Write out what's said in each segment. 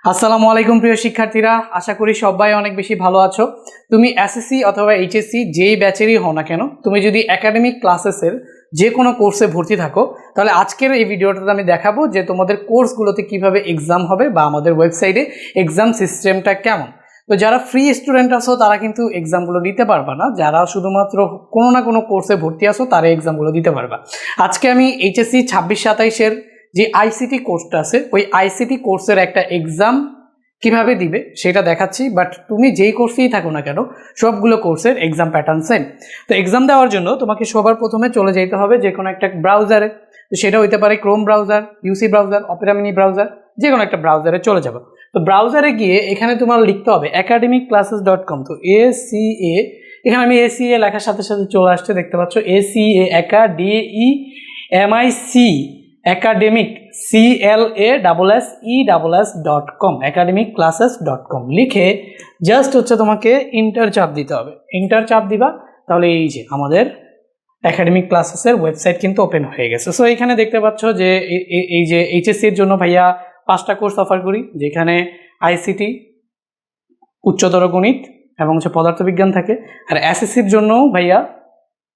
আসসালামু আলাইকুম প্রিয় শিক্ষার্থীরা, আশা করি সবাই অনেক বেশি ভালো আছো। তুমি এসএসসি অথবা এইচএসসি যেই ব্যাচেরই হও না কেন, তুমি যদি একাডেমিক ক্লাসেসের যে কোনো কোর্সে ভর্তি থাকো, তাহলে আজকের এই ভিডিওটাতে আমি দেখাবো যে তোমাদের কোর্সগুলোতে কিভাবে এক্সাম হবে বা আমাদের ওয়েবসাইটে এক্সাম সিস্টেমটা কেমন। তো যারা ফ্রি স্টুডেন্ট আছো তারা কিন্তু এক্সামগুলো দিতে পারবা না, যারা শুধুমাত্র কোনো না কোনো কোর্সে ভর্তি আছো তারা এক্সামগুলো দিতে পারবা। আজকে আমি এইচএসসি 26-27-এর যে আইসিটি কোর্সটা আছে ওই আইসিটি কোর্সের একটা এক্সাম কিভাবে দিবে সেটা দেখাচ্ছি। বাট তুমি যেই কোর্সেই থাকো না কেন, সবগুলো কোর্সের এক্সাম প্যাটার্ন সেম। তো এক্সাম দেওয়ার জন্য তোমাকে সবার প্রথমে চলে যেতে হবে যে কোনো একটা ব্রাউজারে। তো সেটা হইতে পারে Chrome browser, UC browser, Opera Mini browser, যে কোনো একটা ব্রাউজারে চলে যাবে। তো ব্রাউজারে গিয়ে এখানে তোমার লিখতে হবে academicclasses.com। তো ACA, এখানে আমি ACA লেখার সাথে সাথে চলে আসছে, দেখতে পাচ্ছ ACA academic CLASSESS.com academicclasses.com লিখে জাস্ট তোমাকে ইন্টার চাপ দিতে হবে। ইন্টার চাপ দিবা, তাহলে এই যে আমাদের একাডেমিক ক্লাসেসের ওয়েবসাইট কিন্তু ওপেন হয়ে গেছে। সো এখানে দেখতে পাচ্ছ যে এই যে এইচএসসির জন্য ভাইয়া 5টা কোর্স অফার করি, যেখানে আইসিটি, উচ্চতর গণিত এবং পদার্থবিজ্ঞান থাকে। আর এসএসসির জন্য ভাইয়া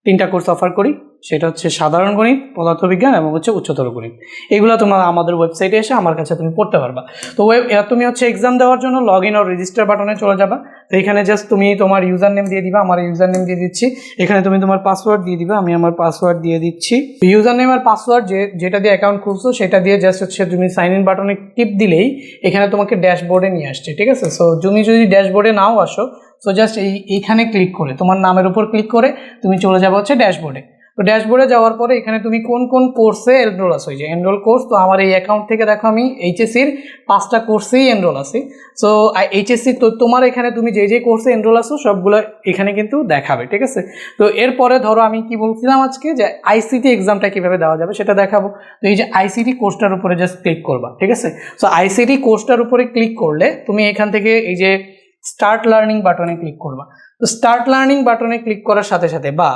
3টা কোর্স অফার করি, সেটা হচ্ছে সাধারণ গণিত, পদার্থবিজ্ঞান এবং উচ্চতর গণিত। এগুলো তোমার আমাদের ওয়েবসাইটে এসে আমার কাছে তুমি পড়তে পারবা। তো তুমি এক্সাম দেওয়ার জন্য লগ ইন আর রেজিস্টার বাটনে চলে যাবা। তো এখানে জাস্ট তুমি তোমার ইউজার নেম দিয়ে দিবা, আমার ইউজার নেম দিয়ে দিচ্ছি। এখানে তুমি তোমার পাসওয়ার্ড দিয়ে দিবা, আমি আমার পাসওয়ার্ড দিয়ে দিচ্ছি। ইউজার নেম আর পাসওয়ার্ড যেটা দিয়ে অ্যাকাউন্ট খুলছো সেটা দিয়ে জাস্ট তুমি সাইন ইন বাটনে টিপ দিলেই এখানে তোমাকে ড্যাশবোর্ডে নিয়ে আসছে, ঠিক আছে। সো তুমি যদি ড্যাশবোর্ডে নাও আসো, সো জাস্ট এইখানে ক্লিক করে তোমার নামের উপর ক্লিক করে তুমি চলে যাবো ড্যাশবোর্ডে। তো ড্যাশবোর্ডে যাওয়ার পরে এখানে তুমি কোন কোন কোর্সে এনরোল আছো, এই যে এনরোল কোর্স। তো আমার এই অ্যাকাউন্ট থেকে দেখো আমি এইচএসসির 5টা কোর্সেই এনরোল আছি। সো এইচএসসি তো তোমার এখানে তুমি যে কোর্সে এনরোল আছো সবগুলো এখানে কিন্তু দেখাবে, ঠিক আছে। তো এরপরে ধরো আমি কি বলছিলাম আজকে, যে আইসিটি এক্সামটা কিভাবে দেওয়া যাবে সেটা দেখাবো। তো এই যে আইসিটি কোর্সটার উপরে জাস্ট ক্লিক করবা, ঠিক আছে। সো আইসিটি কোর্সটার উপরে ক্লিক করলে তুমি এখান থেকে এই যে স্টার্ট লার্নিং বাটনে ক্লিক করবা। তো স্টার্ট লার্নিং বাটনে ক্লিক করার সাথে সাথে বা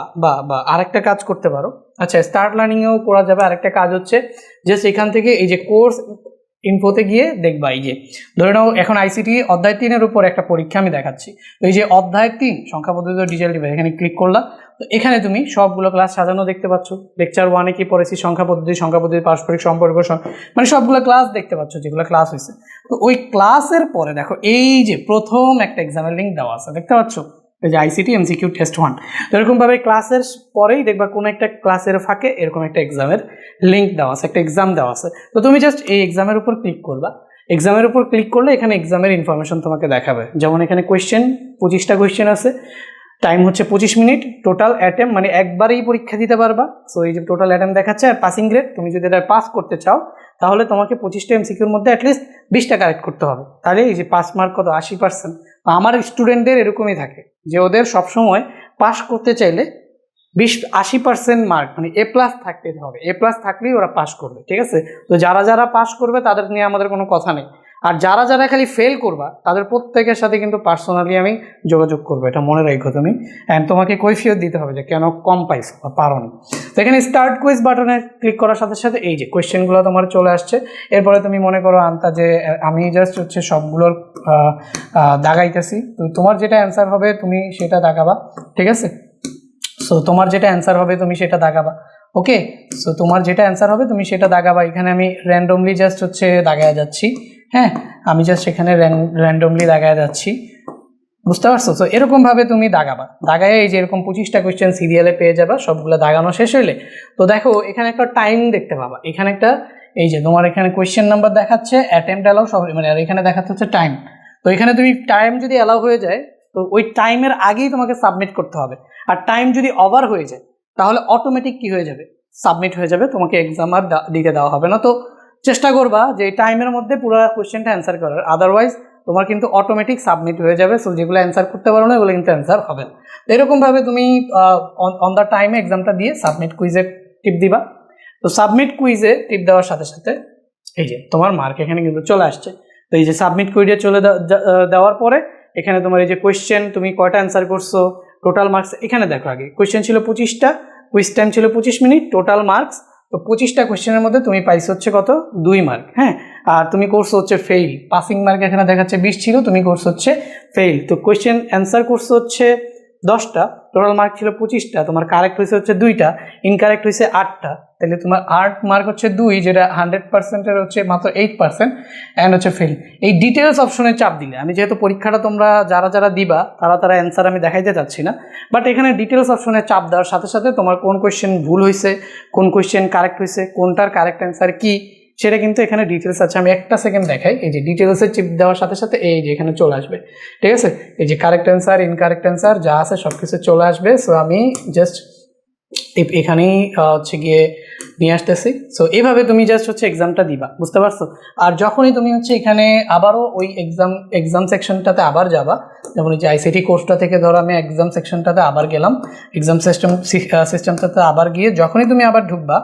আরেকটা কাজ করতে পারো। আচ্ছা, স্টার্ট লার্নিংয়েও করা যাবে। আরেকটা কাজ হচ্ছে যে সেখান থেকে এই যে কোর্স ইনফোতে গিয়ে দেখবা, এই যে ধরে নাও এখন আইসিটি অধ্যায় 3-এর উপর একটা পরীক্ষা আমি দেখাচ্ছি। তো এই যে অধ্যায় 3 সংখ্যা পদ্ধতি ও ডিজিটাল ডিভাইস, এখানে ক্লিক করলা। তো এখানে তুমি সবগুলো ক্লাস সাজানো দেখতে পাচ্ছ। লেকচার 1-এ কি পড়েছি, সংখ্যা পদ্ধতি পারস্পরিক সম্পর্ক, মানে সবগুলো ক্লাস দেখতে পাচ্ছ যেগুলো ক্লাস হয়েছে। তো ওই ক্লাসের পরে দেখো এই যে প্রথম একটা এক্সামের লিঙ্ক দেওয়া আছে, দেখতে পাচ্ছ, এই যে আইসিটি এমসিকিউ টেস্ট 1। তো এরকমভাবে ক্লাসের পরেই দেখবা কোনো একটা ক্লাসের ফাঁকে এরকম একটা এক্সামের লিঙ্ক দেওয়া আছে, একটা এক্সাম দেওয়া আছে। তো তুমি জাস্ট এই এক্সামের উপর ক্লিক করবা। এক্সামের উপর ক্লিক করলে এখানে এক্সামের ইনফরমেশন তোমাকে দেখাবে। যেমন এখানে কোয়েশ্চেন 25টা কোয়েশ্চেন আছে, টাইম হচ্ছে 25 মিনিট, টোটাল অ্যাটেম্প মানে একবারেই পরীক্ষা দিতে পারবা। সো এই যে টোটাল অ্যাটেম্প দেখাচ্ছে। আর পাসিং গ্রেড, তুমি যদি এটা পাস করতে চাও তাহলে তোমাকে 25টা এমসিকিউর মধ্যে অ্যাটলিস্ট 20টা কারেক্ট করতে হবে। তাহলে এই যে পাস মার্ক কত, 80%। আমার স্টুডেন্টদের এরকমই থাকে যে ওদের সবসময় পাস করতে চাইলে 80% মার্ক মানে A+ থাকতে হবে। A+ থাকলেই ওরা পাস করবে, ঠিক আছে। তো যারা পাস করবে তাদের নিয়ে আমাদের কোনো কথা নেই। আর যারা খালি ফেল করবা তাদের প্রত্যেকের সাথে কিন্তু পার্সোনালি আমি যোগাযোগ করবো, এটা মনে রাখো তুমি। অ্যান্ড তোমাকে কৈফিয়ত দিতে হবে যে কেন কম পাইছো বা পারো না। তো এখানে স্টার্ট কুইজ বাটনে ক্লিক করার সাথে সাথে এই যে কোয়েশ্চেনগুলো তোমার চলে আসছে। এরপরে তুমি মনে করো যে আমি জাস্ট সবগুলোর দাগাইতেছি। তো তোমার যেটা অ্যান্সার হবে তুমি সেটা দাগাবা, ঠিক আছে। সো তোমার যেটা অ্যান্সার হবে তুমি সেটা দাগাবা, ওকে। সো তোমার যেটা অ্যান্সার হবে তুমি সেটা দাগাবা। এখানে আমি র্যান্ডমলি জাস্ট দাগায় যাচ্ছি, হ্যাঁ, আমি জাস্ট এখানে র্যান্ডমলি দাগায় যাচ্ছি, বুঝতে পারছো। তো এরকমভাবে তুমি দাগায় এই যে এরকম 25টা কোয়েশ্চেন সিরিয়ালে পেয়ে যাবা। সবগুলো দাগানো শেষ হইলে তো দেখো এখানে একটা টাইম দেখতে পাবা। এখানে একটা এই যে তোমার এখানে কোয়েশ্চেন নাম্বার দেখাচ্ছে, অ্যাটেম্প্ট অ্যালাউ সব, মানে আর এখানে দেখাচ্ছে হচ্ছে টাইম। তো এখানে তুমি টাইম যদি অ্যালাউ হয়ে যায় তো ওই টাইমের আগেই তোমাকে সাবমিট করতে হবে। আর টাইম যদি ওভার হয়ে যায় তাহলে অটোমেটিক কি হয়ে যাবে, সাবমিট হয়ে যাবে, তোমাকে এক্সাম আর দিতে দেওয়া হবে না। তো চেষ্টা করবা যে টাইমের মধ্যে পুরো কোয়েশ্চেনটা অ্যান্সার করার, আদারওয়াইজ তোমার কিন্তু অটোমেটিক সাবমিট হয়ে যাবে। সো যেগুলো অ্যান্সার করতে পারো না ওগুলো কিন্তু অ্যান্সার হবে না। এরকমভাবে তুমি অন দ্য টাইমে এক্সামটা দিয়ে সাবমিট কুইজে টিপ দিবা। তো সাবমিট কুইজে টিপ দেওয়ার সাথে সাথে এই যে তোমার মার্ক এখানে কিন্তু চলে আসছে। তো এই যে সাবমিট কুইজে চলে দেওয়ার পরে এখানে তোমার এই যে কোয়েশ্চেন তুমি কয়টা অ্যান্সার করছো, টোটাল মার্কস এখানে দেখো। আগে কোয়েশ্চেন ছিল 25টা, কুইজ টাইম ছিল 25 মিনিট, টোটাল মার্কস। তো 25টা কোয়েশ্চেনের মধ্যে তুমি পাইছো কত, 2 মার্ক, হ্যাঁ। আর তুমি করছো হচ্ছে ফেইল, পাসিং মার্ক এখানে দেখাচ্ছে 20 ছিল, তুমি করছো হচ্ছে ফেইল। তো কোয়েশ্চেন অ্যান্সার করছো হচ্ছে 10টা, টোটাল মার্ক ছিল 25টা, তোমার কারেক্ট হয়েছে হচ্ছে 2টা, ইনকারেক্ট হয়েছে 8টা, তাহলে তোমার 8 মার্ক হচ্ছে 2, যেটা 100%-এর হচ্ছে মাত্র 8% অ্যান্ড হচ্ছে ফেল। এই ডিটেলস অপশনে চাপ দিলে, আমি যেহেতু পরীক্ষাটা তোমরা যারা যারা দিবা তারা অ্যান্সার আমি দেখাইতে চাচ্ছি না, বাট এখানে ডিটেলস অপশনে চাপ দেওয়ার সাথে সাথে তোমার কোন কোয়েশ্চেন ভুল হয়েছে, কোন কোয়েশ্চেন কারেক্ট হয়েছে, কোনটার কারেক্ট অ্যান্সার কী সেটা কিন্তু এখানে ডিটেলস আছে। আমি একটা সেকেন্ড দেখাই, এই যে ডিটেলসে চিপ দেওয়ার সাথে সাথে এই যে এখানে চলে আসবে, ঠিক আছে? এই যে কারেক্ট অ্যান্সার, ইনকারেক্ট অ্যান্সার যা আছে সব কিছু চলে আসবে। সো আমি জাস্ট এখানেই হচ্ছে গিয়ে নিয়ে আসতেছি। সো এইভাবে তুমি জাস্ট হচ্ছে এক্সামটা দিবা, বুঝতে পারছো? আর যখনই তুমি হচ্ছে এখানে আবারও ওই এক্সাম সেকশনটাতে আবার যাবা, যেমন এই যে আইসিটি কোর্সটা থেকে ধরো আমি এক্সাম সেকশনটাতে আবার গেলাম, এক্সাম সিস্টেমটাতে আবার গিয়ে যখনই তুমি আবার ঢুকবা,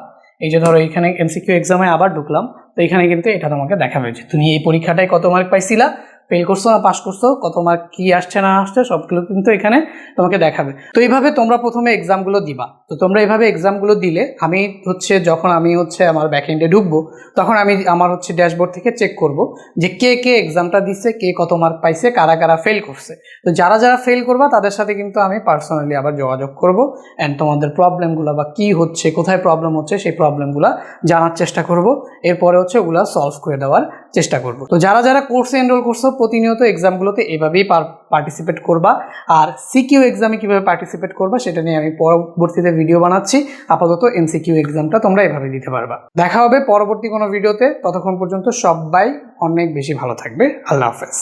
এই যে ধরো এখানে এমসিকিউ এক্সামে আবার ঢুকলাম, তো এখানে কিন্তু এটা তোমাকে দেখাবে যে তুমি এই পরীক্ষাটায় কত মার্ক পাইছিলা, ফেল করছো না পাস করছো, কত মার্ক কী আসছে না আসছে সবগুলো কিন্তু এখানে তোমাকে দেখাবে। তো এইভাবে তোমরা প্রথমে এক্সামগুলো দিবা। তো তোমরা এইভাবে এক্সামগুলো দিলে আমি হচ্ছে যখন আমি হচ্ছে আমার ব্যাকএন্ডে ঢুকবো, তখন আমি আমার হচ্ছে ড্যাশবোর্ড থেকে চেক করব যে কে কে এক্সামটা দিচ্ছে, কে কত মার্ক পাইছে, কারা কারা ফেল করছে। তো যারা যারা ফেল করবা তাদের সাথে কিন্তু আমি পার্সোনালি আবার যোগাযোগ করব অ্যান্ড তোমাদের প্রবলেমগুলো বা কী হচ্ছে, কোথায় প্রবলেম হচ্ছে সেই প্রবলেমগুলো জানার চেষ্টা করব, এরপরে হচ্ছে ওগুলো সলভ করে দেওয়ার চেষ্টা করব। তো যারা যারা কোর্সে এনরোল করছো প্রতিনিয়ত এক্সামগুলোতে এভাবেই পার্টিসিপেট করবা। আর সিকিউ এক্সামে কীভাবে পার্টিসিপেট করবা সেটা নিয়ে আমি পরবর্তীতে ভিডিও বানাচ্ছি। আপাতত এমসিকিউ এক্সামটা তোমরা এভাবে দিতে পারবা। দেখা হবে পরবর্তী কোনো ভিডিওতে, ততক্ষণ পর্যন্ত সবাই অনেক বেশি ভালো থাকবে। আল্লাহ হাফেজ।